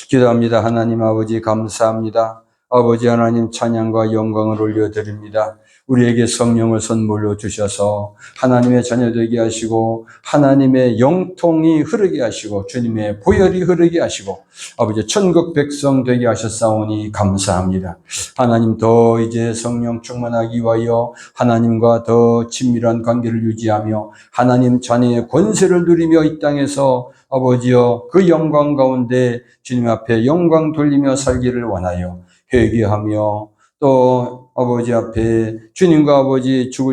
기도합니다. 하나님 아버지 감사합니다. 아버지 하나님 찬양과 영광을 올려드립니다. 우리에게 성령을 선물로 주셔서 하나님의 자녀 되게 하시고 하나님의 영통이 흐르게 하시고 주님의 보혈이 흐르게 하시고 아버지 천국 백성 되게 하셨사오니 감사합니다. 하나님 더 이제 성령 충만하기 위하여 하나님과 더 친밀한 관계를 유지하며 하나님 자녀의 권세를 누리며 이 땅에서 아버지여 그 영광 가운데 주님 앞에 영광 돌리며 살기를 원하여 회개하며 또 아버지 앞에 주님과 아버지 죽을